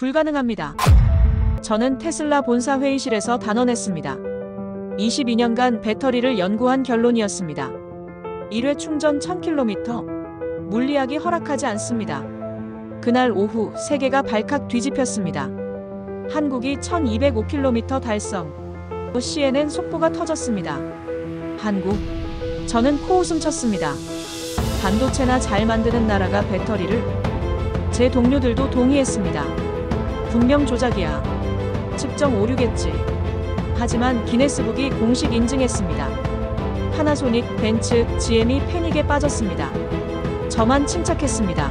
불가능합니다. 저는 테슬라 본사 회의실에서 단언했습니다. 22년간 배터리를 연구한 결론이었습니다. 1회 충전 1000km. 물리학이 허락하지 않습니다. 그날 오후 세계가 발칵 뒤집혔습니다. 한국이 1205km 달성. CNN 속보가 터졌습니다. 한국. 저는 코웃음 쳤습니다. 반도체나 잘 만드는 나라가 배터리를? 제 동료들도 동의했습니다. 분명 조작이야. 측정 오류겠지. 하지만 기네스북이 공식 인증했습니다. 파나소닉, 벤츠, GM이 패닉에 빠졌습니다. 저만 침착했습니다.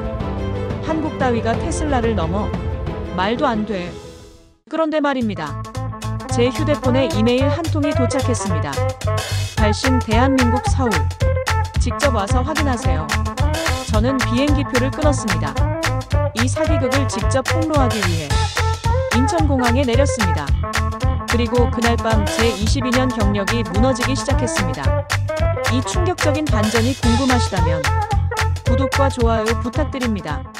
한국 따위가 테슬라를 넘어? 말도 안 돼. 그런데 말입니다. 제 휴대폰에 이메일 한 통이 도착했습니다. 발신 대한민국 서울. 직접 와서 확인하세요. 저는 비행기표를 끊었습니다. 이 사기극을 직접 폭로하기 위해 인천공항에 내렸습니다. 그리고 그날 밤 제 22년 경력이 무너지기 시작했습니다. 이 충격적인 반전이 궁금하시다면 구독과 좋아요 부탁드립니다.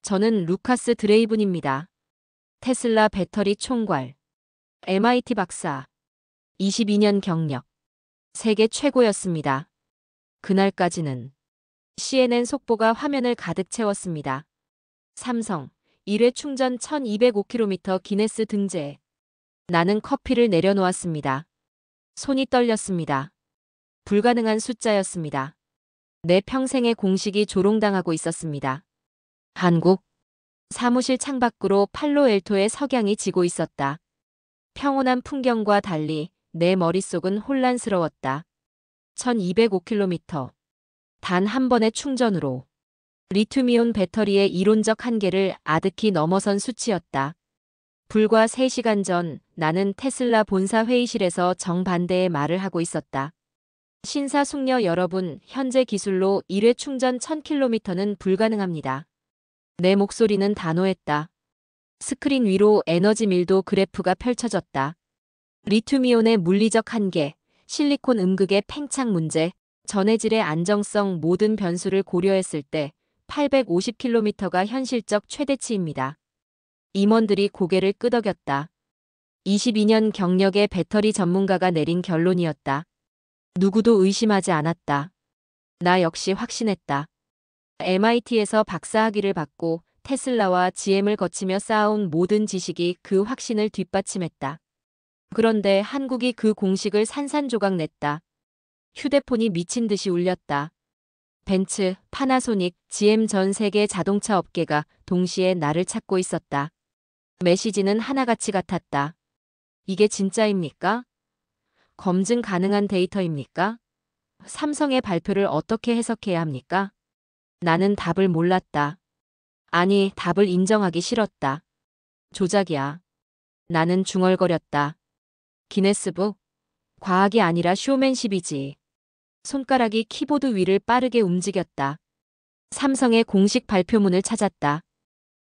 저는 루카스 드레이븐입니다. 테슬라 배터리 총괄. MIT 박사. 22년 경력. 세계 최고였습니다. 그날까지는 CNN 속보가 화면을 가득 채웠습니다. 삼성. 1회 충전 1205km 기네스 등재. 나는 커피를 내려놓았습니다. 손이 떨렸습니다. 불가능한 숫자였습니다. 내 평생의 공식이 조롱당하고 있었습니다. 한국. 사무실 창밖으로 팔로엘토의 석양이 지고 있었다. 평온한 풍경과 달리 내 머릿속은 혼란스러웠다. 1205km. 단 한 번의 충전으로. 리튬이온 배터리의 이론적 한계를 아득히 넘어선 수치였다. 불과 3시간 전 나는 테슬라 본사 회의실에서 정반대의 말을 하고 있었다. 신사숙녀 여러분, 현재 기술로 1회 충전 1000km는 불가능합니다. 내 목소리는 단호했다. 스크린 위로 에너지 밀도 그래프가 펼쳐졌다. 리튬이온의 물리적 한계, 실리콘 음극의 팽창 문제, 전해질의 안정성 모든 변수를 고려했을 때 850km가 현실적 최대치입니다. 임원들이 고개를 끄덕였다. 22년 경력의 배터리 전문가가 내린 결론이었다. 누구도 의심하지 않았다. 나 역시 확신했다. MIT에서 박사학위를 받고 테슬라와 GM을 거치며 쌓아온 모든 지식이 그 확신을 뒷받침했다. 그런데 한국이 그 공식을 산산조각 냈다. 휴대폰이 미친 듯이 울렸다. 벤츠, 파나소닉, GM 전 세계 자동차 업계가 동시에 나를 찾고 있었다. 메시지는 하나같이 같았다. 이게 진짜입니까? 검증 가능한 데이터입니까? 삼성의 발표를 어떻게 해석해야 합니까? 나는 답을 몰랐다. 아니, 답을 인정하기 싫었다. 조작이야. 나는 중얼거렸다. 기네스북? 과학이 아니라 쇼맨십이지. 손가락이 키보드 위를 빠르게 움직였다. 삼성의 공식 발표문을 찾았다.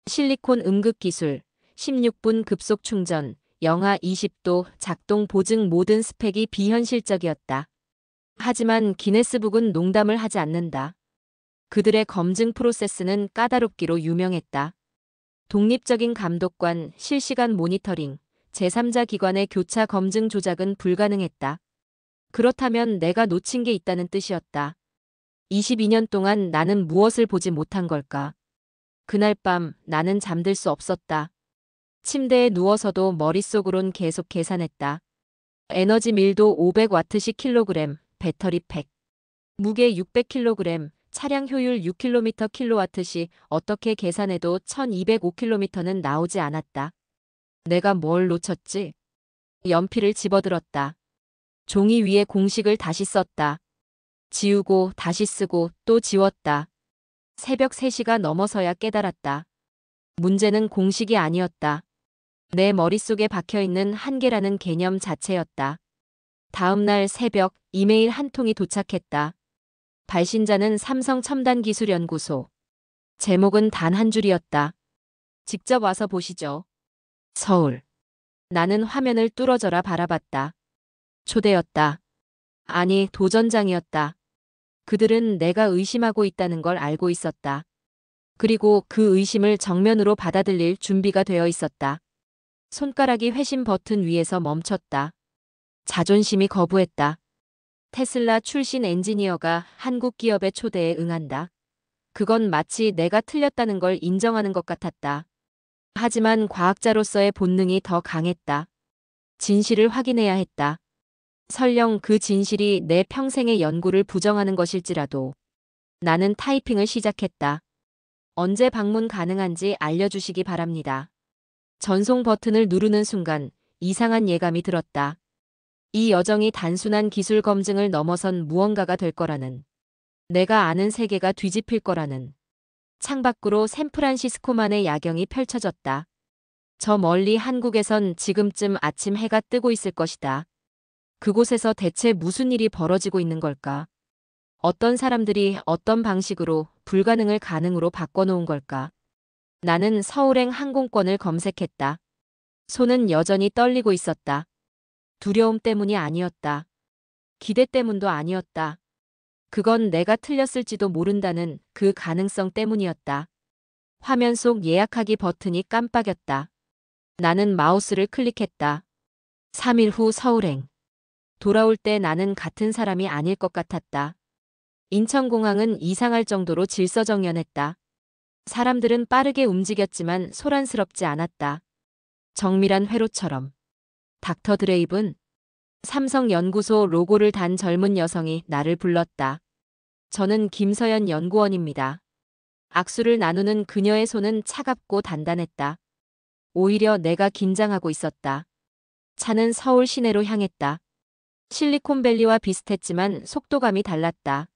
실리콘 음극 기술, 16분 급속 충전, 영하 20도 작동 보증 모든 스펙이 비현실적이었다. 하지만 기네스북은 농담을 하지 않는다. 그들의 검증 프로세스는 까다롭기로 유명했다. 독립적인 감독관, 실시간 모니터링, 제3자 기관의 교차 검증 조작은 불가능했다. 그렇다면 내가 놓친 게 있다는 뜻이었다. 22년 동안 나는 무엇을 보지 못한 걸까? 그날 밤 나는 잠들 수 없었다. 침대에 누워서도 머릿속으론 계속 계산했다. 에너지 밀도 500W씩 킬로그램, 배터리 팩. 무게 600kg, 차량 효율 6km 킬로와트시 어떻게 계산해도 1205km는 나오지 않았다. 내가 뭘 놓쳤지? 연필을 집어들었다. 종이 위에 공식을 다시 썼다. 지우고 다시 쓰고 또 지웠다. 새벽 3시가 넘어서야 깨달았다. 문제는 공식이 아니었다. 내 머릿속에 박혀있는 한계라는 개념 자체였다. 다음 날 새벽 이메일 한 통이 도착했다. 발신자는 삼성첨단기술연구소. 제목은 단 한 줄이었다. 직접 와서 보시죠. 서울. 나는 화면을 뚫어져라 바라봤다. 초대였다. 아니, 도전장이었다. 그들은 내가 의심하고 있다는 걸 알고 있었다. 그리고 그 의심을 정면으로 받아들일 준비가 되어 있었다. 손가락이 회신 버튼 위에서 멈췄다. 자존심이 거부했다. 테슬라 출신 엔지니어가 한국 기업의 초대에 응한다. 그건 마치 내가 틀렸다는 걸 인정하는 것 같았다. 하지만 과학자로서의 본능이 더 강했다. 진실을 확인해야 했다. 설령 그 진실이 내 평생의 연구를 부정하는 것일지라도. 나는 타이핑을 시작했다. 언제 방문 가능한지 알려주시기 바랍니다. 전송 버튼을 누르는 순간 이상한 예감이 들었다. 이 여정이 단순한 기술 검증을 넘어선 무언가가 될 거라는. 내가 아는 세계가 뒤집힐 거라는. 창밖으로 샌프란시스코만의 야경이 펼쳐졌다. 저 멀리 한국에선 지금쯤 아침 해가 뜨고 있을 것이다. 그곳에서 대체 무슨 일이 벌어지고 있는 걸까? 어떤 사람들이 어떤 방식으로 불가능을 가능으로 바꿔놓은 걸까? 나는 서울행 항공권을 검색했다. 손은 여전히 떨리고 있었다. 두려움 때문이 아니었다. 기대 때문도 아니었다. 그건 내가 틀렸을지도 모른다는 그 가능성 때문이었다. 화면 속 예약하기 버튼이 깜빡였다. 나는 마우스를 클릭했다. 3일 후 서울행. 돌아올 때 나는 같은 사람이 아닐 것 같았다. 인천공항은 이상할 정도로 질서정연했다. 사람들은 빠르게 움직였지만 소란스럽지 않았다. 정밀한 회로처럼. 닥터 드레이븐. 삼성연구소 로고를 단 젊은 여성이 나를 불렀다. 저는 김서연 연구원입니다. 악수를 나누는 그녀의 손은 차갑고 단단했다. 오히려 내가 긴장하고 있었다. 차는 서울 시내로 향했다. 실리콘밸리와 비슷했지만 속도감이 달랐다.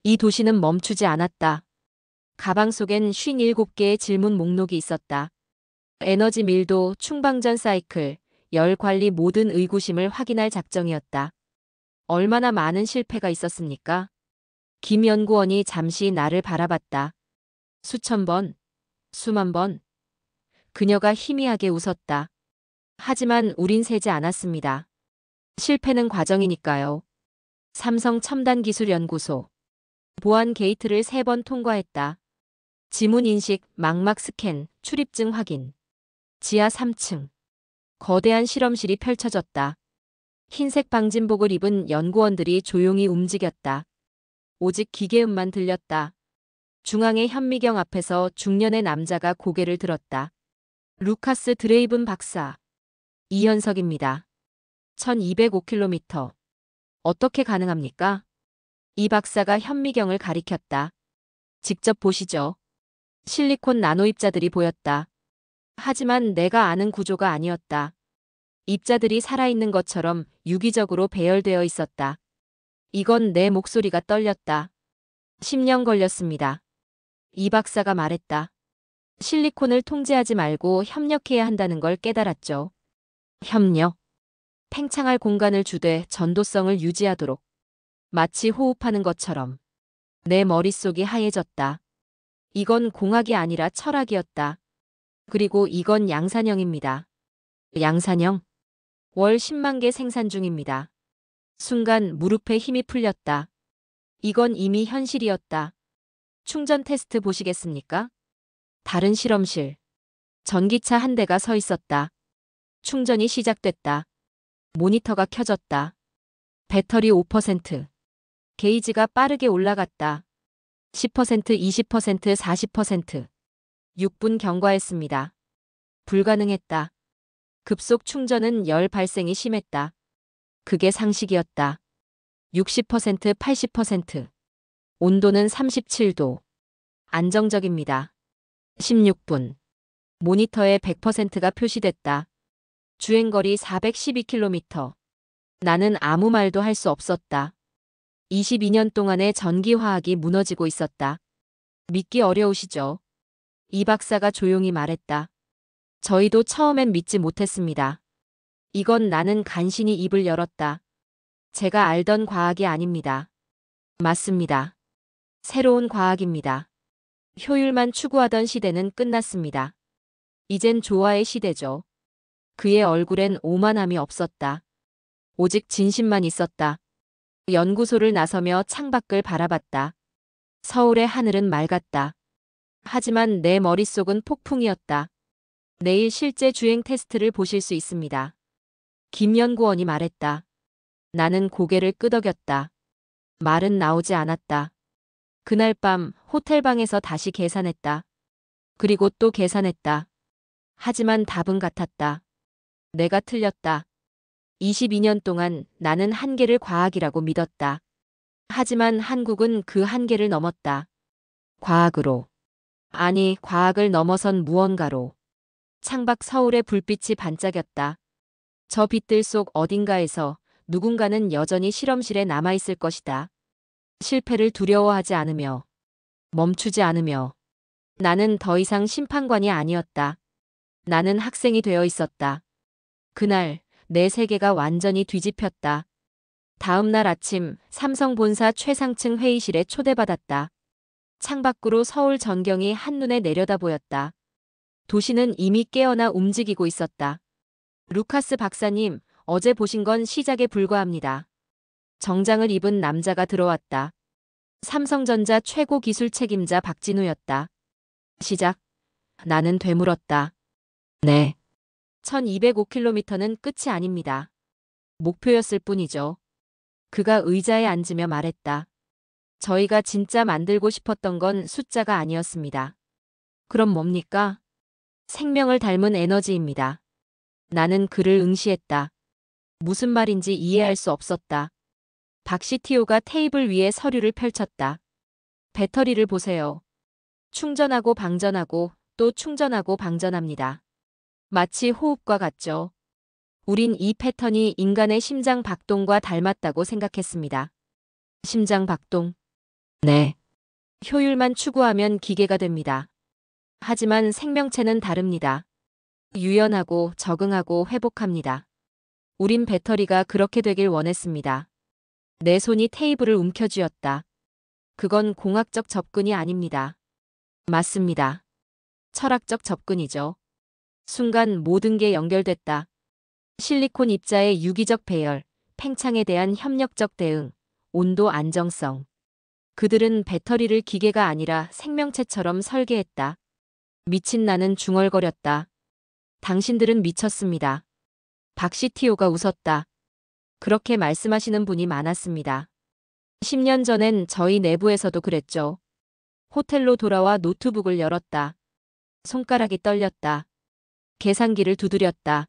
이 도시는 멈추지 않았다. 가방 속엔 57개의 질문 목록이 있었다. 에너지 밀도, 충방전 사이클, 열 관리 모든 의구심을 확인할 작정이었다. 얼마나 많은 실패가 있었습니까? 김 연구원이 잠시 나를 바라봤다. 수천 번, 수만 번. 그녀가 희미하게 웃었다. 하지만 우린 세지 않았습니다. 실패는 과정이니까요. 삼성 첨단기술연구소. 보안 게이트를 3번 통과했다. 지문 인식, 망막 스캔, 출입증 확인. 지하 3층. 거대한 실험실이 펼쳐졌다. 흰색 방진복을 입은 연구원들이 조용히 움직였다. 오직 기계음만 들렸다. 중앙의 현미경 앞에서 중년의 남자가 고개를 들었다. 루카스 드레이븐 박사. 이현석입니다. 1205km. 어떻게 가능합니까? 이 박사가 현미경을 가리켰다. 직접 보시죠. 실리콘 나노 입자들이 보였다. 하지만 내가 아는 구조가 아니었다. 입자들이 살아있는 것처럼 유기적으로 배열되어 있었다. 이건 내 목소리가 떨렸다. 10년 걸렸습니다. 이 박사가 말했다. 실리콘을 통제하지 말고 협력해야 한다는 걸 깨달았죠. 협력. 팽창할 공간을 주되 전도성을 유지하도록. 마치 호흡하는 것처럼. 내 머릿속이 하얘졌다. 이건 공학이 아니라 철학이었다. 그리고 이건 양산형입니다. 양산형? 월 10만 개 생산 중입니다. 순간 무릎에 힘이 풀렸다. 이건 이미 현실이었다. 충전 테스트 보시겠습니까? 다른 실험실. 전기차 한 대가 서 있었다. 충전이 시작됐다. 모니터가 켜졌다. 배터리 5%. 게이지가 빠르게 올라갔다. 10%, 20%, 40%. 6분 경과했습니다. 불가능했다. 급속 충전은 열 발생이 심했다. 그게 상식이었다. 60%, 80%. 온도는 37도. 안정적입니다. 16분. 모니터에 100%가 표시됐다. 주행거리 412km. 나는 아무 말도 할 수 없었다. 22년 동안의 전기화학이 무너지고 있었다. 믿기 어려우시죠? 이 박사가 조용히 말했다. 저희도 처음엔 믿지 못했습니다. 이건 나는 간신히 입을 열었다. 제가 알던 과학이 아닙니다. 맞습니다. 새로운 과학입니다. 효율만 추구하던 시대는 끝났습니다. 이젠 조화의 시대죠. 그의 얼굴엔 오만함이 없었다. 오직 진심만 있었다. 연구소를 나서며 창밖을 바라봤다. 서울의 하늘은 맑았다. 하지만 내 머릿속은 폭풍이었다. 내일 실제 주행 테스트를 보실 수 있습니다. 김 연구원이 말했다. 나는 고개를 끄덕였다. 말은 나오지 않았다. 그날 밤 호텔방에서 다시 계산했다. 그리고 또 계산했다. 하지만 답은 같았다. 내가 틀렸다. 22년 동안 나는 한계를 과학이라고 믿었다. 하지만 한국은 그 한계를 넘었다. 과학으로. 아니, 과학을 넘어선 무언가로. 창밖 서울의 불빛이 반짝였다. 저 빛들 속 어딘가에서 누군가는 여전히 실험실에 남아있을 것이다. 실패를 두려워하지 않으며, 멈추지 않으며. 나는 더 이상 심판관이 아니었다. 나는 학생이 되어 있었다. 그날 내 세계가 완전히 뒤집혔다. 다음 날 아침 삼성 본사 최상층 회의실에 초대받았다. 창밖으로 서울 전경이 한눈에 내려다 보였다. 도시는 이미 깨어나 움직이고 있었다. 루카스 박사님, 어제 보신 건 시작에 불과합니다. 정장을 입은 남자가 들어왔다. 삼성전자 최고 기술 책임자 박진우였다. 시작. 나는 되물었다. 네. 1205km는 끝이 아닙니다. 목표였을 뿐이죠. 그가 의자에 앉으며 말했다. 저희가 진짜 만들고 싶었던 건 숫자가 아니었습니다. 그럼 뭡니까? 생명을 닮은 에너지입니다. 나는 그를 응시했다. 무슨 말인지 이해할 수 없었다. 박 CTO가 테이블 위에 서류를 펼쳤다. 배터리를 보세요. 충전하고 방전하고 또 충전하고 방전합니다. 마치 호흡과 같죠. 우린 이 패턴이 인간의 심장 박동과 닮았다고 생각했습니다. 심장 박동. 네. 효율만 추구하면 기계가 됩니다. 하지만 생명체는 다릅니다. 유연하고 적응하고 회복합니다. 우린 배터리가 그렇게 되길 원했습니다. 내 손이 테이블을 움켜쥐었다. 그건 공학적 접근이 아닙니다. 맞습니다. 철학적 접근이죠. 순간 모든 게 연결됐다. 실리콘 입자의 유기적 배열, 팽창에 대한 협력적 대응, 온도 안정성. 그들은 배터리를 기계가 아니라 생명체처럼 설계했다. 미친 나는 중얼거렸다. 당신들은 미쳤습니다. 박 CTO가 웃었다. 그렇게 말씀하시는 분이 많았습니다. 10년 전엔 저희 내부에서도 그랬죠. 호텔로 돌아와 노트북을 열었다. 손가락이 떨렸다. 계산기를 두드렸다.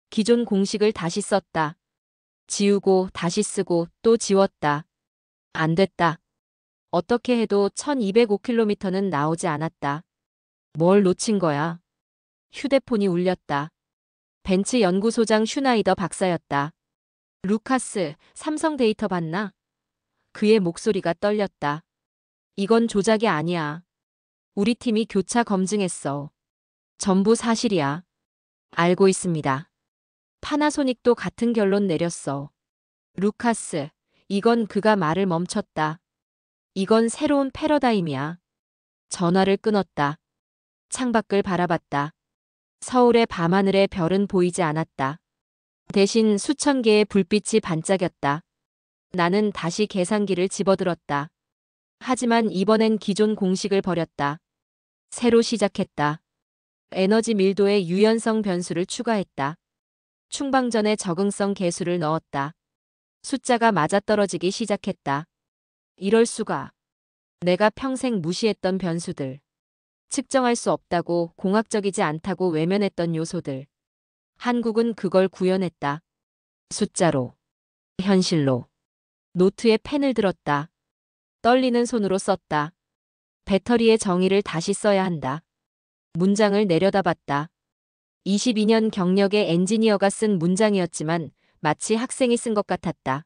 기존 공식을 다시 썼다. 지우고 다시 쓰고 또 지웠다. 안 됐다. 어떻게 해도 1205km는 나오지 않았다. 뭘 놓친 거야? 휴대폰이 울렸다. 벤츠 연구소장 슈나이더 박사였다. 루카스, 삼성 데이터 봤나? 그의 목소리가 떨렸다. 이건 조작이 아니야. 우리 팀이 교차 검증했어. 전부 사실이야. 알고 있습니다. 파나소닉도 같은 결론 내렸어. 루카스, 이건 그가 말을 멈췄다. 이건 새로운 패러다임이야. 전화를 끊었다. 창밖을 바라봤다. 서울의 밤하늘에 별은 보이지 않았다. 대신 수천 개의 불빛이 반짝였다. 나는 다시 계산기를 집어들었다. 하지만 이번엔 기존 공식을 버렸다. 새로 시작했다. 에너지 밀도의 유연성 변수를 추가했다. 충방전에 적응성 계수를 넣었다. 숫자가 맞아떨어지기 시작했다. 이럴 수가. 내가 평생 무시했던 변수들. 측정할 수 없다고 공학적이지 않다고 외면했던 요소들. 한국은 그걸 구현했다. 숫자로. 현실로. 노트에 펜을 들었다. 떨리는 손으로 썼다. 배터리의 정의를 다시 써야 한다. 문장을 내려다봤다. 22년 경력의 엔지니어가 쓴 문장이었지만 마치 학생이 쓴 것 같았다.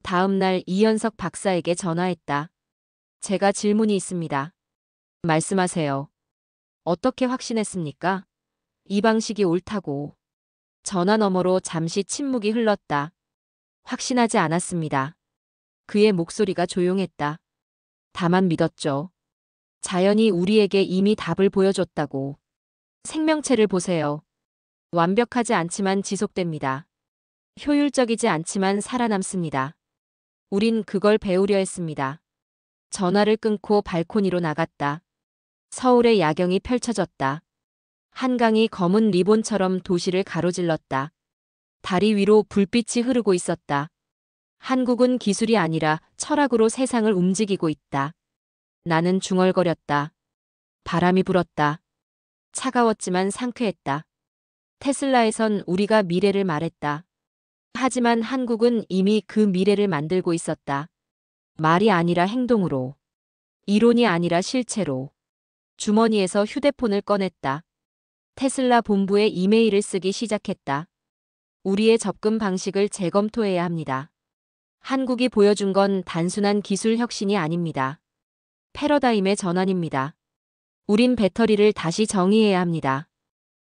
다음 날 이현석 박사에게 전화했다. 제가 질문이 있습니다. 말씀하세요. 어떻게 확신했습니까? 이 방식이 옳다고. 전화 너머로 잠시 침묵이 흘렀다. 확신하지 않았습니다. 그의 목소리가 조용했다. 다만 믿었죠. 자연이 우리에게 이미 답을 보여줬다고. 생명체를 보세요. 완벽하지 않지만 지속됩니다. 효율적이지 않지만 살아남습니다. 우린 그걸 배우려 했습니다. 전화를 끊고 발코니로 나갔다. 서울의 야경이 펼쳐졌다. 한강이 검은 리본처럼 도시를 가로질렀다. 다리 위로 불빛이 흐르고 있었다. 한국은 기술이 아니라 철학으로 세상을 움직이고 있다. 나는 중얼거렸다. 바람이 불었다. 차가웠지만 상쾌했다. 테슬라에선 우리가 미래를 말했다. 하지만 한국은 이미 그 미래를 만들고 있었다. 말이 아니라 행동으로. 이론이 아니라 실체로. 주머니에서 휴대폰을 꺼냈다. 테슬라 본부에 이메일을 쓰기 시작했다. 우리의 접근 방식을 재검토해야 합니다. 한국이 보여준 건 단순한 기술 혁신이 아닙니다. 패러다임의 전환입니다. 우린 배터리를 다시 정의해야 합니다.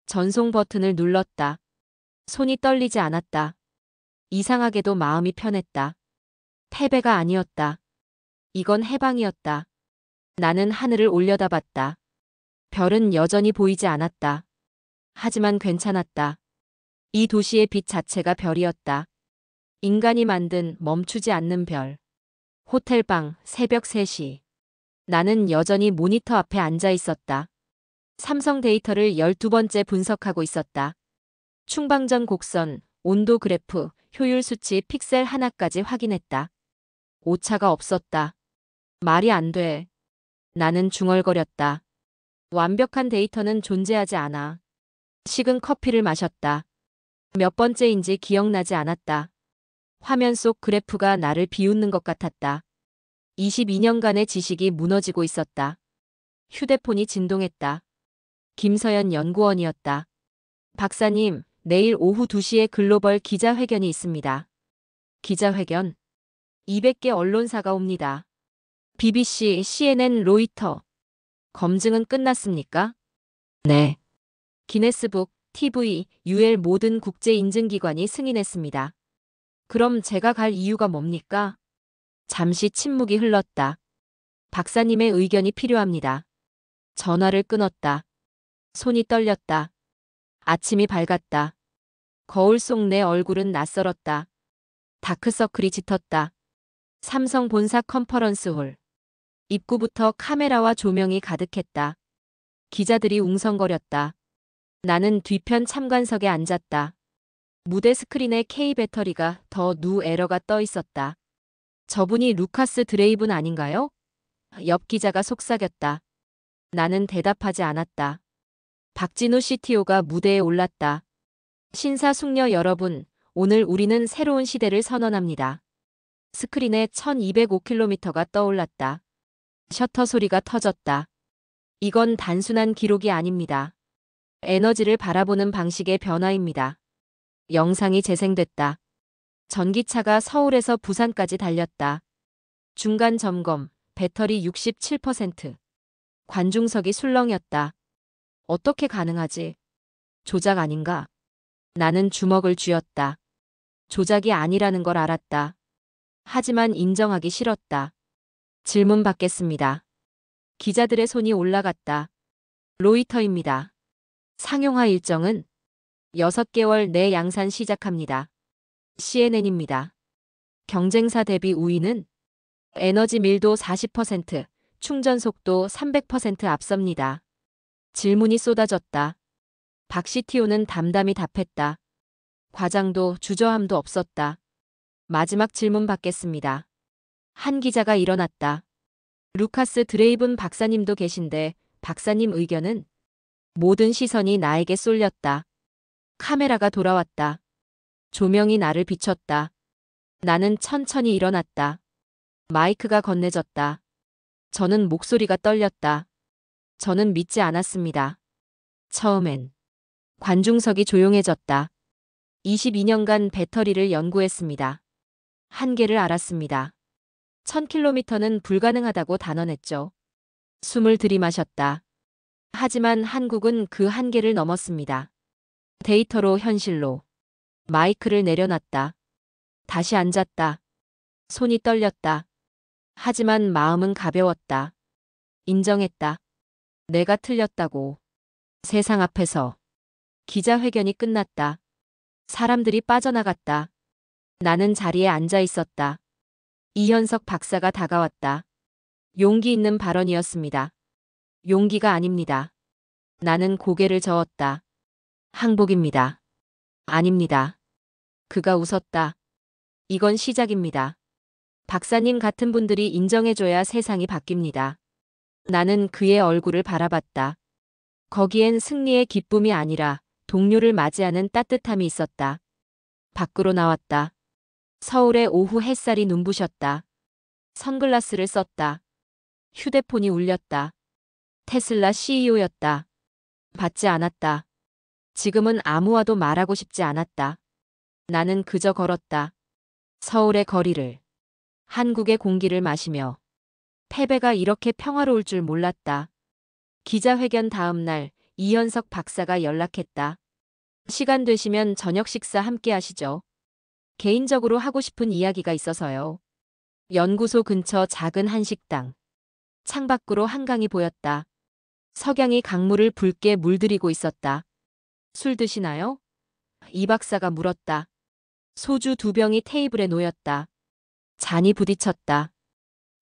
전송 버튼을 눌렀다. 손이 떨리지 않았다. 이상하게도 마음이 편했다. 패배가 아니었다. 이건 해방이었다. 나는 하늘을 올려다봤다. 별은 여전히 보이지 않았다. 하지만 괜찮았다. 이 도시의 빛 자체가 별이었다. 인간이 만든 멈추지 않는 별. 호텔방 새벽 3시. 나는 여전히 모니터 앞에 앉아 있었다. 삼성 데이터를 12번째 분석하고 있었다. 충방전 곡선, 온도 그래프, 효율 수치 픽셀 하나까지 확인했다. 오차가 없었다. 말이 안 돼. 나는 중얼거렸다. 완벽한 데이터는 존재하지 않아. 식은 커피를 마셨다. 몇 번째인지 기억나지 않았다. 화면 속 그래프가 나를 비웃는 것 같았다. 22년간의 지식이 무너지고 있었다. 휴대폰이 진동했다. 김서연 연구원이었다. 박사님, 내일 오후 2시에 글로벌 기자회견이 있습니다. 기자회견? 200개 언론사가 옵니다. BBC, CNN, 로이터. 검증은 끝났습니까? 네. 기네스북, TV, UL 모든 국제 인증기관이 승인했습니다. 그럼 제가 갈 이유가 뭡니까? 잠시 침묵이 흘렀다. 박사님의 의견이 필요합니다. 전화를 끊었다. 손이 떨렸다. 아침이 밝았다. 거울 속 내 얼굴은 낯설었다. 다크서클이 짙었다. 삼성 본사 컨퍼런스홀. 입구부터 카메라와 조명이 가득했다. 기자들이 웅성거렸다. 나는 뒤편 참관석에 앉았다. 무대 스크린에 K 배터리가 더 누 에러가 떠 있었다. 저분이 루카스 드레이븐 아닌가요? 옆 기자가 속삭였다. 나는 대답하지 않았다. 박진우 CTO가 무대에 올랐다. 신사숙녀 여러분, 오늘 우리는 새로운 시대를 선언합니다. 스크린에 1205km가 떠올랐다. 셔터 소리가 터졌다. 이건 단순한 기록이 아닙니다. 에너지를 바라보는 방식의 변화입니다. 영상이 재생됐다. 전기차가 서울에서 부산까지 달렸다. 중간 점검, 배터리 67%. 관중석이 술렁였다. 어떻게 가능하지? 조작 아닌가? 나는 주먹을 쥐었다. 조작이 아니라는 걸 알았다. 하지만 인정하기 싫었다. 질문 받겠습니다. 기자들의 손이 올라갔다. 로이터입니다. 상용화 일정은 6개월 내 양산 시작합니다. CNN입니다. 경쟁사 대비 우위는 에너지 밀도 40%, 충전 속도 300% 앞섭니다. 질문이 쏟아졌다. 박 CTO는 담담히 답했다. 과장도 주저함도 없었다. 마지막 질문 받겠습니다. 한 기자가 일어났다. 루카스 드레이븐 박사님도 계신데 박사님 의견은? 모든 시선이 나에게 쏠렸다. 카메라가 돌아왔다. 조명이 나를 비췄다. 나는 천천히 일어났다. 마이크가 건네졌다. 저는 목소리가 떨렸다. 저는 믿지 않았습니다. 처음엔. 관중석이 조용해졌다. 22년간 배터리를 연구했습니다. 한계를 알았습니다. 1000km는 불가능하다고 단언했죠. 숨을 들이마셨다. 하지만 한국은 그 한계를 넘었습니다. 데이터로 현실로. 마이크를 내려놨다. 다시 앉았다. 손이 떨렸다. 하지만 마음은 가벼웠다. 인정했다. 내가 틀렸다고. 세상 앞에서. 기자회견이 끝났다. 사람들이 빠져나갔다. 나는 자리에 앉아 있었다. 이현석 박사가 다가왔다. 용기 있는 발언이었습니다. 용기가 아닙니다. 나는 고개를 저었다. 항복입니다. 아닙니다. 그가 웃었다. 이건 시작입니다. 박사님 같은 분들이 인정해줘야 세상이 바뀝니다. 나는 그의 얼굴을 바라봤다. 거기엔 승리의 기쁨이 아니라 동료를 맞이하는 따뜻함이 있었다. 밖으로 나왔다. 서울의 오후 햇살이 눈부셨다. 선글라스를 썼다. 휴대폰이 울렸다. 테슬라 CEO였다. 받지 않았다. 지금은 아무와도 말하고 싶지 않았다. 나는 그저 걸었다. 서울의 거리를. 한국의 공기를 마시며. 패배가 이렇게 평화로울 줄 몰랐다. 기자회견 다음 날 이현석 박사가 연락했다. 시간 되시면 저녁 식사 함께 하시죠. 개인적으로 하고 싶은 이야기가 있어서요. 연구소 근처 작은 한식당. 창밖으로 한강이 보였다. 석양이 강물을 붉게 물들이고 있었다. 술 드시나요? 이 박사가 물었다. 소주 2병이 테이블에 놓였다. 잔이 부딪혔다.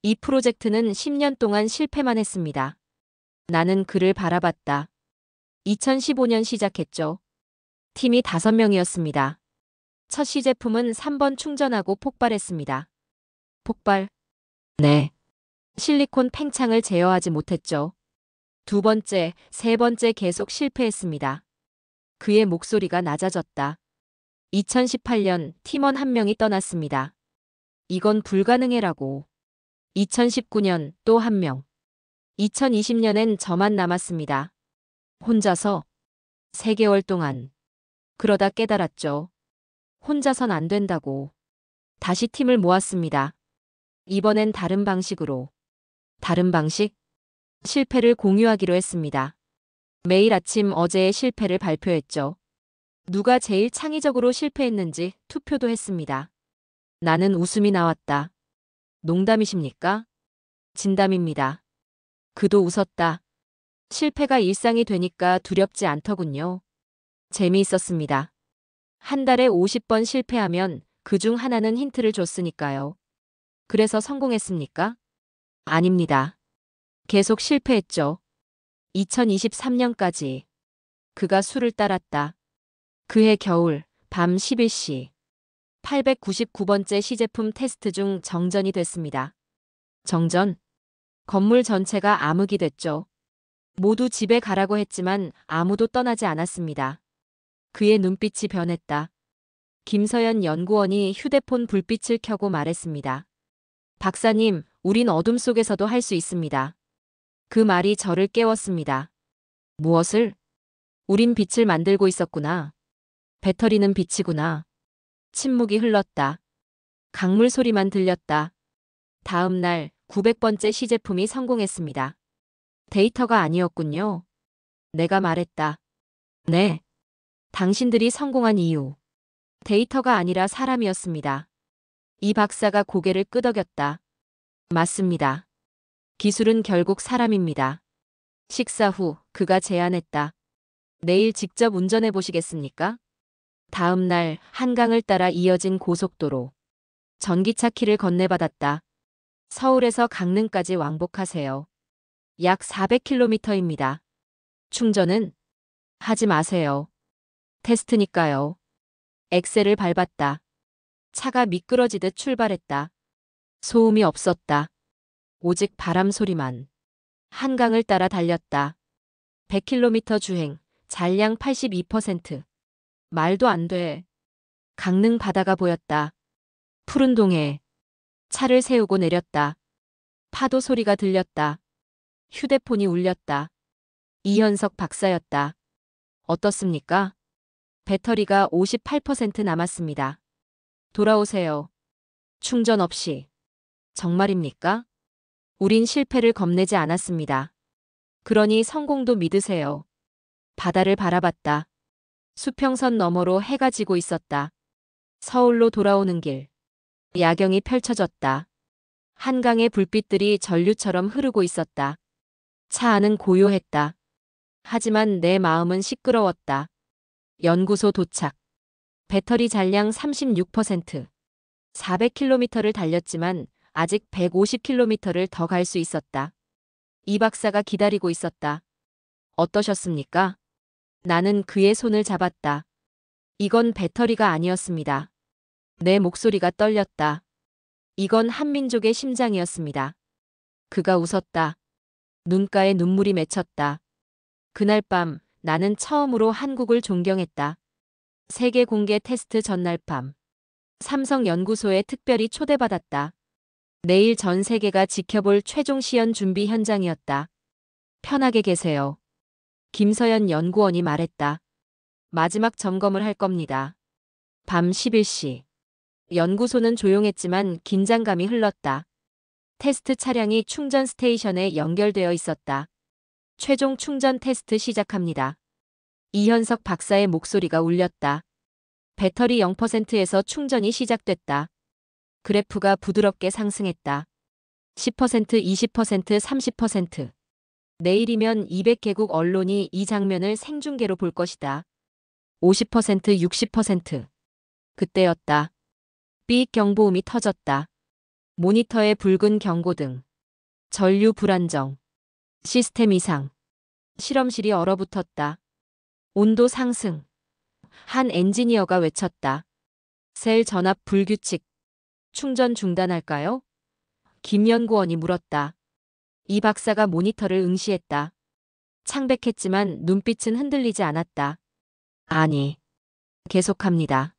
이 프로젝트는 10년 동안 실패만 했습니다. 나는 그를 바라봤다. 2015년 시작했죠. 팀이 5명이었습니다. 첫 시제품은 3번 충전하고 폭발했습니다. 폭발? 네. 실리콘 팽창을 제어하지 못했죠. 2번째, 3번째 계속 실패했습니다. 그의 목소리가 낮아졌다. 2018년 팀원 1명이 떠났습니다. 이건 불가능해라고. 2019년 또 1명. 2020년엔 저만 남았습니다. 혼자서 3개월 동안. 그러다 깨달았죠. 혼자선 안 된다고. 다시 팀을 모았습니다. 이번엔 다른 방식으로. 다른 방식? 실패를 공유하기로 했습니다. 매일 아침 어제의 실패를 발표했죠. 누가 제일 창의적으로 실패했는지 투표도 했습니다. 나는 웃음이 나왔다. 농담이십니까? 진담입니다. 그도 웃었다. 실패가 일상이 되니까 두렵지 않더군요. 재미있었습니다. 한 달에 50번 실패하면 그중 하나는 힌트를 줬으니까요. 그래서 성공했습니까? 아닙니다. 계속 실패했죠. 2023년까지. 그가 수를 따랐다. 그해 겨울, 밤 11시. 899번째 시제품 테스트 중 정전이 됐습니다. 정전? 건물 전체가 암흑이 됐죠. 모두 집에 가라고 했지만 아무도 떠나지 않았습니다. 그의 눈빛이 변했다. 김서연 연구원이 휴대폰 불빛을 켜고 말했습니다. 박사님, 우린 어둠 속에서도 할 수 있습니다. 그 말이 저를 깨웠습니다. 무엇을? 우린 빛을 만들고 있었구나. 배터리는 빛이구나. 침묵이 흘렀다. 강물 소리만 들렸다. 다음 날 900번째 시제품이 성공했습니다. 데이터가 아니었군요. 내가 말했다. 네. 당신들이 성공한 이유. 데이터가 아니라 사람이었습니다. 이 박사가 고개를 끄덕였다. 맞습니다. 기술은 결국 사람입니다. 식사 후 그가 제안했다. 내일 직접 운전해 보시겠습니까? 다음 날 한강을 따라 이어진 고속도로. 전기차 키를 건네받았다. 서울에서 강릉까지 왕복하세요. 약 400km입니다. 충전은? 하지 마세요. 테스트니까요. 엑셀을 밟았다. 차가 미끄러지듯 출발했다. 소음이 없었다. 오직 바람 소리만. 한강을 따라 달렸다. 100km 주행, 잔량 82%. 말도 안 돼. 강릉 바다가 보였다. 푸른 동해. 차를 세우고 내렸다. 파도 소리가 들렸다. 휴대폰이 울렸다. 이현석 박사였다. 어떻습니까? 배터리가 58% 남았습니다. 돌아오세요. 충전 없이. 정말입니까? 우린 실패를 겁내지 않았습니다. 그러니 성공도 믿으세요. 바다를 바라봤다. 수평선 너머로 해가 지고 있었다. 서울로 돌아오는 길. 야경이 펼쳐졌다. 한강의 불빛들이 전류처럼 흐르고 있었다. 차 안은 고요했다. 하지만 내 마음은 시끄러웠다. 연구소 도착. 배터리 잔량 36%. 400km를 달렸지만 아직 150km를 더 갈 수 있었다. 이 박사가 기다리고 있었다. 어떠셨습니까? 나는 그의 손을 잡았다. 이건 배터리가 아니었습니다. 내 목소리가 떨렸다. 이건 한민족의 심장이었습니다. 그가 웃었다. 눈가에 눈물이 맺혔다. 그날 밤 나는 처음으로 한국을 존경했다. 세계 공개 테스트 전날 밤. 삼성 연구소에 특별히 초대받았다. 내일 전 세계가 지켜볼 최종 시연 준비 현장이었다. 편하게 계세요. 김서연 연구원이 말했다. 마지막 점검을 할 겁니다. 밤 11시. 연구소는 조용했지만 긴장감이 흘렀다. 테스트 차량이 충전 스테이션에 연결되어 있었다. 최종 충전 테스트 시작합니다. 이현석 박사의 목소리가 울렸다. 배터리 0%에서 충전이 시작됐다. 그래프가 부드럽게 상승했다. 10%, 20%, 30%. 내일이면 200개국 언론이 이 장면을 생중계로 볼 것이다. 50%, 60%. 그때였다. 삐익 경보음이 터졌다. 모니터에 붉은 경고등. 전류 불안정. 시스템 이상. 실험실이 얼어붙었다. 온도 상승. 한 엔지니어가 외쳤다. 셀 전압 불규칙. 충전 중단할까요? 김 연구원이 물었다. 이 박사가 모니터를 응시했다. 창백했지만 눈빛은 흔들리지 않았다. 아니. 계속합니다.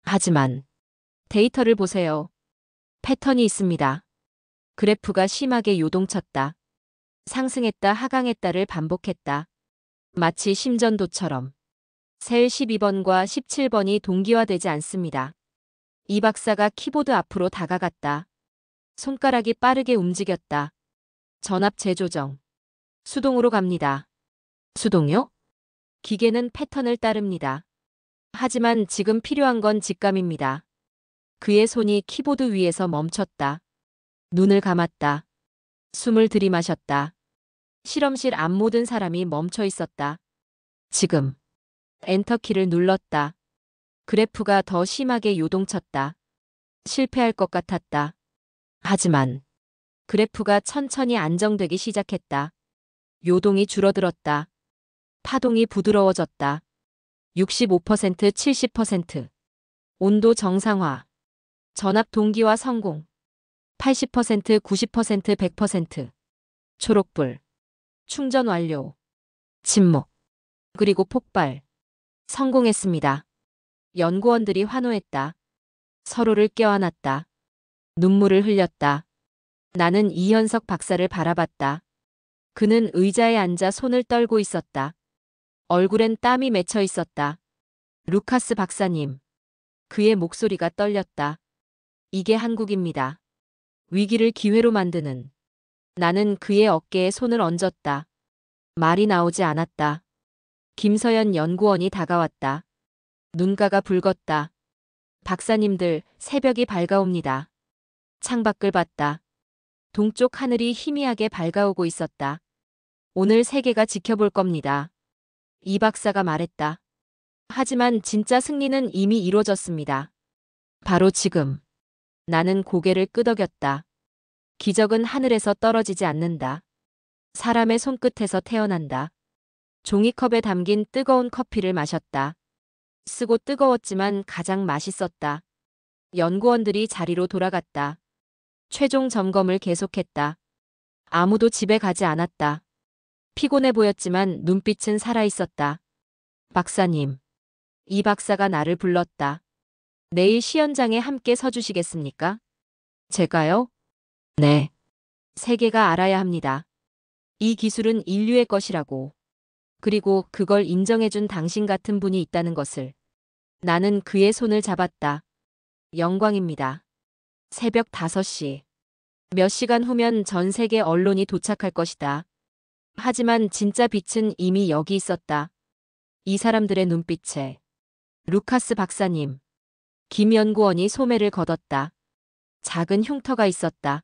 하지만 데이터를 보세요. 패턴이 있습니다. 그래프가 심하게 요동쳤다. 상승했다 하강했다를 반복했다. 마치 심전도처럼. 셀 12번과 17번이 동기화되지 않습니다. 이 박사가 키보드 앞으로 다가갔다. 손가락이 빠르게 움직였다. 전압 재조정. 수동으로 갑니다. 수동요? 기계는 패턴을 따릅니다. 하지만 지금 필요한 건 직감입니다. 그의 손이 키보드 위에서 멈췄다. 눈을 감았다. 숨을 들이마셨다. 실험실 앞 모든 사람이 멈춰 있었다. 지금. 엔터키를 눌렀다. 그래프가 더 심하게 요동쳤다. 실패할 것 같았다. 하지만 그래프가 천천히 안정되기 시작했다. 요동이 줄어들었다. 파동이 부드러워졌다. 65%, 70%. 온도 정상화. 전압 동기화 성공. 80%, 90%, 100%. 초록불. 충전 완료. 침묵. 그리고 폭발. 성공했습니다. 연구원들이 환호했다. 서로를 껴안았다. 눈물을 흘렸다. 나는 이현석 박사를 바라봤다. 그는 의자에 앉아 손을 떨고 있었다. 얼굴엔 땀이 맺혀 있었다. 루카스 박사님. 그의 목소리가 떨렸다. 이게 한국입니다. 위기를 기회로 만드는. 나는 그의 어깨에 손을 얹었다. 말이 나오지 않았다. 김서연 연구원이 다가왔다. 눈가가 붉었다. 박사님들, 새벽이 밝아옵니다. 창밖을 봤다. 동쪽 하늘이 희미하게 밝아오고 있었다. 오늘 세계가 지켜볼 겁니다. 이 박사가 말했다. 하지만 진짜 승리는 이미 이루어졌습니다. 바로 지금. 나는 고개를 끄덕였다. 기적은 하늘에서 떨어지지 않는다. 사람의 손끝에서 태어난다. 종이컵에 담긴 뜨거운 커피를 마셨다. 쓰고 뜨거웠지만 가장 맛있었다. 연구원들이 자리로 돌아갔다. 최종 점검을 계속했다. 아무도 집에 가지 않았다. 피곤해 보였지만 눈빛은 살아있었다. 박사님. 이 박사가 나를 불렀다. 내일 시연장에 함께 서주시겠습니까? 제가요? 네. 세계가 알아야 합니다. 이 기술은 인류의 것이라고. 그리고 그걸 인정해준 당신 같은 분이 있다는 것을. 나는 그의 손을 잡았다. 영광입니다. 새벽 5시. 몇 시간 후면 전 세계 언론이 도착할 것이다. 하지만 진짜 빛은 이미 여기 있었다. 이 사람들의 눈빛에. 루카스 박사님. 김 연구원이 소매를 걷었다. 작은 흉터가 있었다.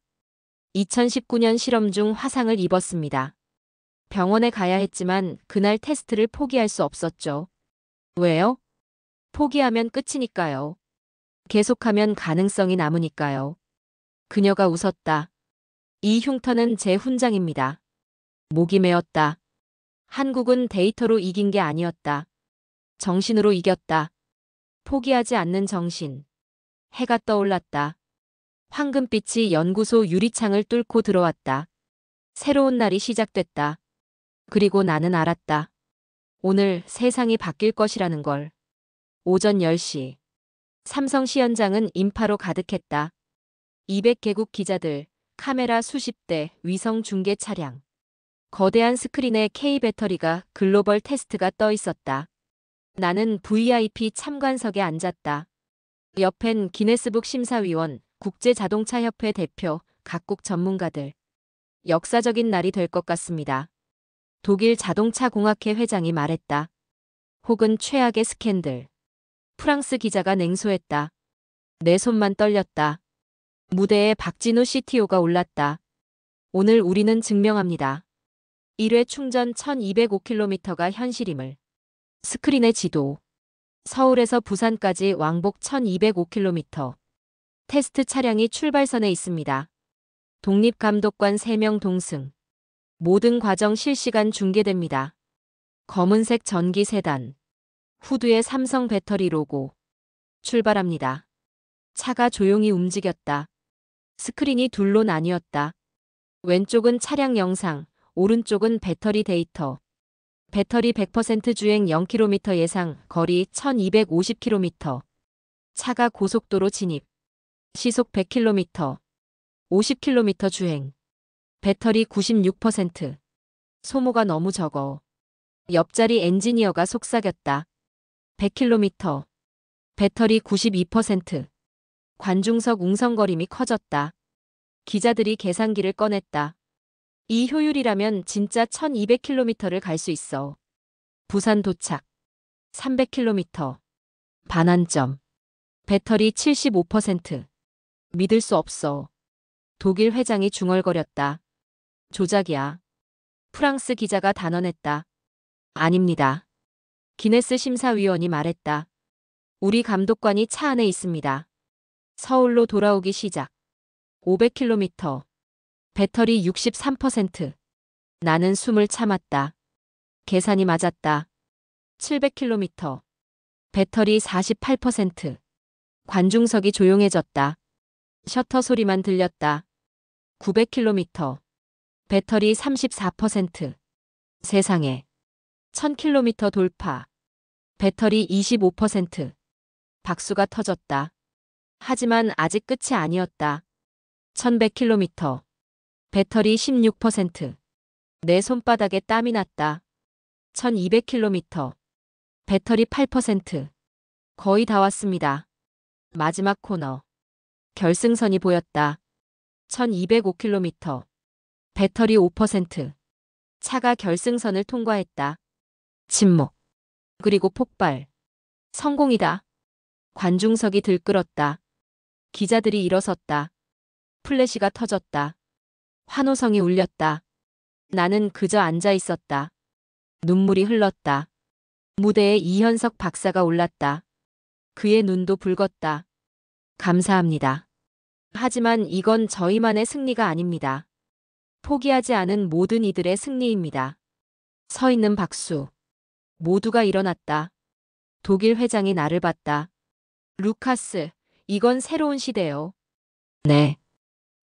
2019년 실험 중 화상을 입었습니다. 병원에 가야 했지만 그날 테스트를 포기할 수 없었죠. 왜요? 포기하면 끝이니까요. 계속하면 가능성이 남으니까요. 그녀가 웃었다. 이 흉터는 제 훈장입니다. 목이 메었다. 한국은 데이터로 이긴 게 아니었다. 정신으로 이겼다. 포기하지 않는 정신. 해가 떠올랐다. 황금빛이 연구소 유리창을 뚫고 들어왔다. 새로운 날이 시작됐다. 그리고 나는 알았다. 오늘 세상이 바뀔 것이라는 걸. 오전 10시. 삼성시 현장은 인파로 가득했다. 200개국 기자들, 카메라 수십 대, 위성 중계 차량. 거대한 스크린에 K배터리가 글로벌 테스트가 떠 있었다. 나는 VIP 참관석에 앉았다. 옆엔 기네스북 심사위원, 국제자동차협회 대표, 각국 전문가들. 역사적인 날이 될 것 같습니다. 독일 자동차공학회 회장이 말했다. 혹은 최악의 스캔들. 프랑스 기자가 냉소했다. 내 손만 떨렸다. 무대에 박진우 CTO가 올랐다. 오늘 우리는 증명합니다. 1회 충전 1205km가 현실임을. 스크린의 지도. 서울에서 부산까지 왕복 1205km. 테스트 차량이 출발선에 있습니다. 독립감독관 3명 동승. 모든 과정 실시간 중계됩니다. 검은색 전기 세단. 후드에 삼성 배터리 로고. 출발합니다. 차가 조용히 움직였다. 스크린이 둘로 나뉘었다. 왼쪽은 차량 영상, 오른쪽은 배터리 데이터. 배터리 100% 주행 0km 예상, 거리 1250km. 차가 고속도로 진입. 시속 100km. 50km 주행. 배터리 96%. 소모가 너무 적어. 옆자리 엔지니어가 속삭였다. 100km. 배터리 92%. 관중석 웅성거림이 커졌다. 기자들이 계산기를 꺼냈다. 이 효율이라면 진짜 1200km를 갈 수 있어. 부산 도착. 300km. 반환점. 배터리 75%. 믿을 수 없어. 독일 회장이 중얼거렸다. 조작이야. 프랑스 기자가 단언했다. 아닙니다. 기네스 심사위원이 말했다. 우리 감독관이 차 안에 있습니다. 서울로 돌아오기 시작. 500km. 배터리 63%. 나는 숨을 참았다. 계산이 맞았다. 700km. 배터리 48%. 관중석이 조용해졌다. 셔터 소리만 들렸다. 900km. 배터리 34%. 세상에. 1000km 돌파. 배터리 25%. 박수가 터졌다. 하지만 아직 끝이 아니었다. 1100km. 배터리 16%. 내 손바닥에 땀이 났다. 1200km. 배터리 8%. 거의 다 왔습니다. 마지막 코너. 결승선이 보였다. 1205km. 배터리 5%. 차가 결승선을 통과했다. 침묵. 그리고 폭발. 성공이다. 관중석이 들끓었다. 기자들이 일어섰다. 플래시가 터졌다. 환호성이 울렸다. 나는 그저 앉아 있었다. 눈물이 흘렀다. 무대에 이현석 박사가 올랐다. 그의 눈도 붉었다. 감사합니다. 하지만 이건 저희만의 승리가 아닙니다. 포기하지 않은 모든 이들의 승리입니다. 서 있는 박수. 모두가 일어났다. 독일 회장이 나를 봤다. 루카스, 이건 새로운 시대요. 네.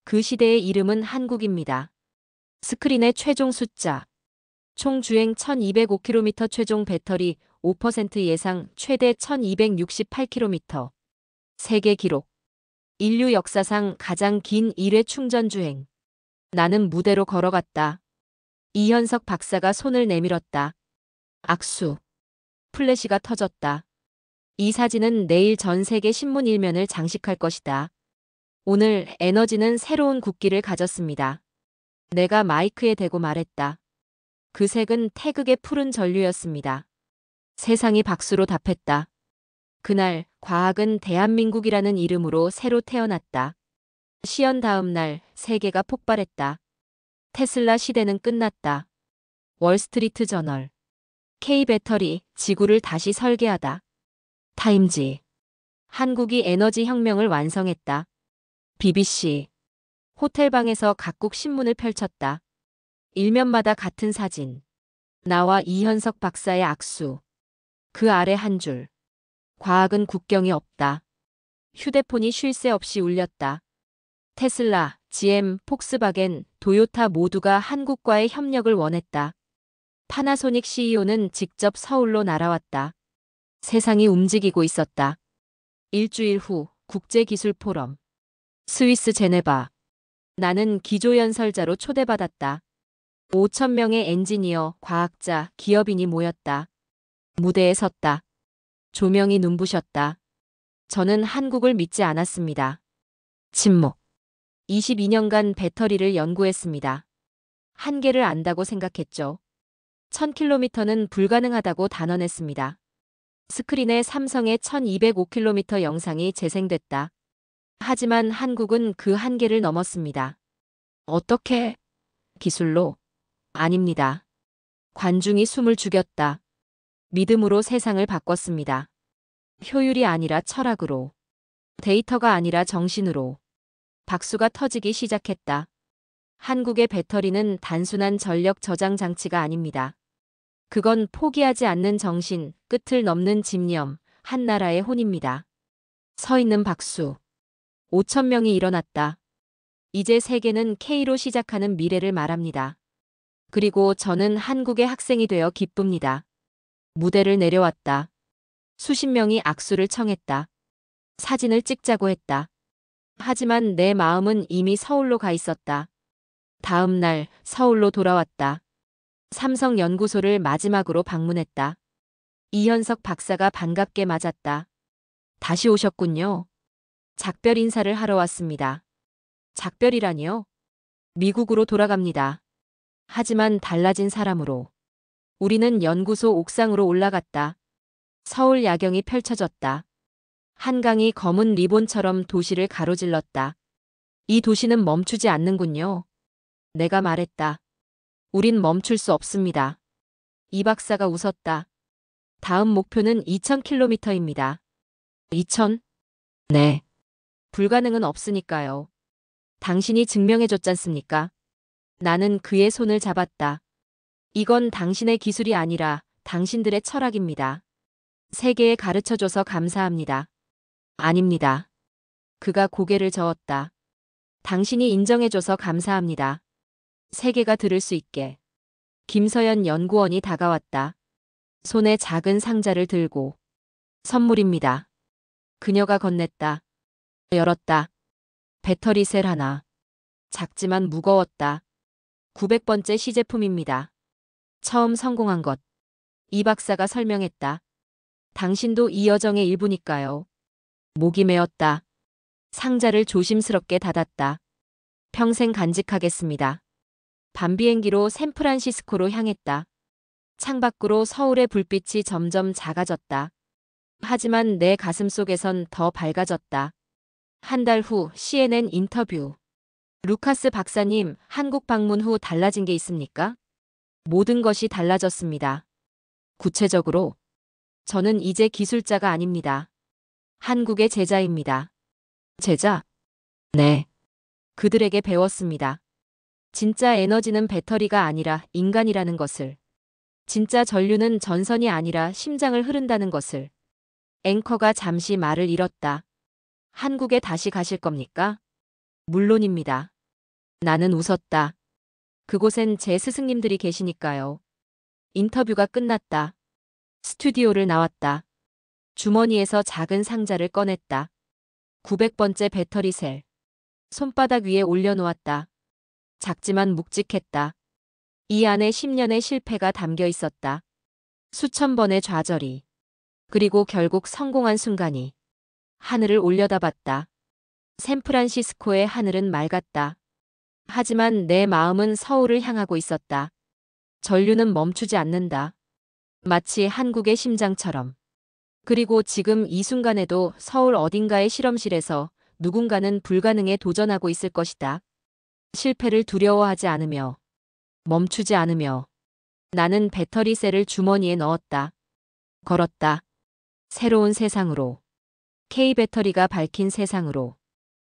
그 시대의 이름은 한국입니다. 스크린의 최종 숫자. 총 주행 1205km, 최종 배터리 5% 예상 최대 1268km. 세계 기록. 인류 역사상 가장 긴 1회 충전 주행. 나는 무대로 걸어갔다. 이현석 박사가 손을 내밀었다. 악수. 플래시가 터졌다. 이 사진은 내일 전 세계 신문 1면을 장식할 것이다. 오늘 에너지는 새로운 국기를 가졌습니다. 내가 마이크에 대고 말했다. 그 색은 태극의 푸른 전류였습니다. 세상이 박수로 답했다. 그날 과학은 대한민국이라는 이름으로 새로 태어났다. 시연 다음 날 세계가 폭발했다. 테슬라 시대는 끝났다. 월스트리트 저널. K배터리, 지구를 다시 설계하다. 타임지. 한국이 에너지 혁명을 완성했다. BBC. 호텔방에서 각국 신문을 펼쳤다. 일면마다 같은 사진. 나와 이현석 박사의 악수. 그 아래 한 줄. 과학은 국경이 없다. 휴대폰이 쉴 새 없이 울렸다. 테슬라, GM, 폭스바겐, 도요타 모두가 한국과의 협력을 원했다. 파나소닉 CEO는 직접 서울로 날아왔다. 세상이 움직이고 있었다. 일주일 후 국제기술 포럼. 스위스 제네바. 나는 기조연설자로 초대받았다. 5천 명의 엔지니어, 과학자, 기업인이 모였다. 무대에 섰다. 조명이 눈부셨다. 저는 한국을 믿지 않았습니다. 침묵. 22년간 배터리를 연구했습니다. 한계를 안다고 생각했죠. 1000km는 불가능하다고 단언했습니다. 스크린에 삼성의 1205km 영상이 재생됐다. 하지만 한국은 그 한계를 넘었습니다. 어떻게? 기술로? 아닙니다. 관중이 숨을 죽였다. 믿음으로 세상을 바꿨습니다. 효율이 아니라 철학으로. 데이터가 아니라 정신으로. 박수가 터지기 시작했다. 한국의 배터리는 단순한 전력 저장 장치가 아닙니다. 그건 포기하지 않는 정신, 끝을 넘는 집념, 한 나라의 혼입니다. 서 있는 박수. 5천 명이 일어났다. 이제 세계는 K로 시작하는 미래를 말합니다. 그리고 저는 한국의 학생이 되어 기쁩니다. 무대를 내려왔다. 수십 명이 악수를 청했다. 사진을 찍자고 했다. 하지만 내 마음은 이미 서울로 가 있었다. 다음 날 서울로 돌아왔다. 삼성 연구소를 마지막으로 방문했다. 이현석 박사가 반갑게 맞았다. 다시 오셨군요. 작별 인사를 하러 왔습니다. 작별이라니요? 미국으로 돌아갑니다. 하지만 달라진 사람으로. 우리는 연구소 옥상으로 올라갔다. 서울 야경이 펼쳐졌다. 한강이 검은 리본처럼 도시를 가로질렀다. 이 도시는 멈추지 않는군요. 내가 말했다. 우린 멈출 수 없습니다. 이 박사가 웃었다. 다음 목표는 2000km입니다. 2000? 네. 불가능은 없으니까요. 당신이 증명해줬잖습니까? 나는 그의 손을 잡았다. 이건 당신의 기술이 아니라 당신들의 철학입니다. 세계에 가르쳐줘서 감사합니다. 아닙니다. 그가 고개를 저었다. 당신이 인정해줘서 감사합니다. 세계가 들을 수 있게. 김서연 연구원이 다가왔다. 손에 작은 상자를 들고. 선물입니다. 그녀가 건넸다. 열었다. 배터리 셀 하나. 작지만 무거웠다. 900번째 시제품입니다. 처음 성공한 것. 이 박사가 설명했다. 당신도 이 여정의 일부니까요. 목이 메었다. 상자를 조심스럽게 닫았다. 평생 간직하겠습니다. 밤비행기로 샌프란시스코로 향했다. 창밖으로 서울의 불빛이 점점 작아졌다. 하지만 내 가슴 속에선 더 밝아졌다. 한 달 후 CNN 인터뷰. 루카스 박사님, 한국 방문 후 달라진 게 있습니까? 모든 것이 달라졌습니다. 구체적으로, 저는 이제 기술자가 아닙니다. 한국의 제자입니다. 제자? 네. 그들에게 배웠습니다. 진짜 에너지는 배터리가 아니라 인간이라는 것을. 진짜 전류는 전선이 아니라 심장을 흐른다는 것을. 앵커가 잠시 말을 잃었다. 한국에 다시 가실 겁니까? 물론입니다. 나는 웃었다. 그곳엔 제 스승님들이 계시니까요. 인터뷰가 끝났다. 스튜디오를 나왔다. 주머니에서 작은 상자를 꺼냈다. 900번째 배터리 셀. 손바닥 위에 올려놓았다. 작지만 묵직했다. 이 안에 10년의 실패가 담겨 있었다. 수천 번의 좌절이. 그리고 결국 성공한 순간이. 하늘을 올려다봤다. 샌프란시스코의 하늘은 맑았다. 하지만 내 마음은 서울을 향하고 있었다. 전류는 멈추지 않는다. 마치 한국의 심장처럼. 그리고 지금 이 순간에도 서울 어딘가의 실험실에서 누군가는 불가능에 도전하고 있을 것이다. 실패를 두려워하지 않으며, 멈추지 않으며. 나는 배터리 셀을 주머니에 넣었다. 걸었다. 새로운 세상으로. K배터리가 밝힌 세상으로.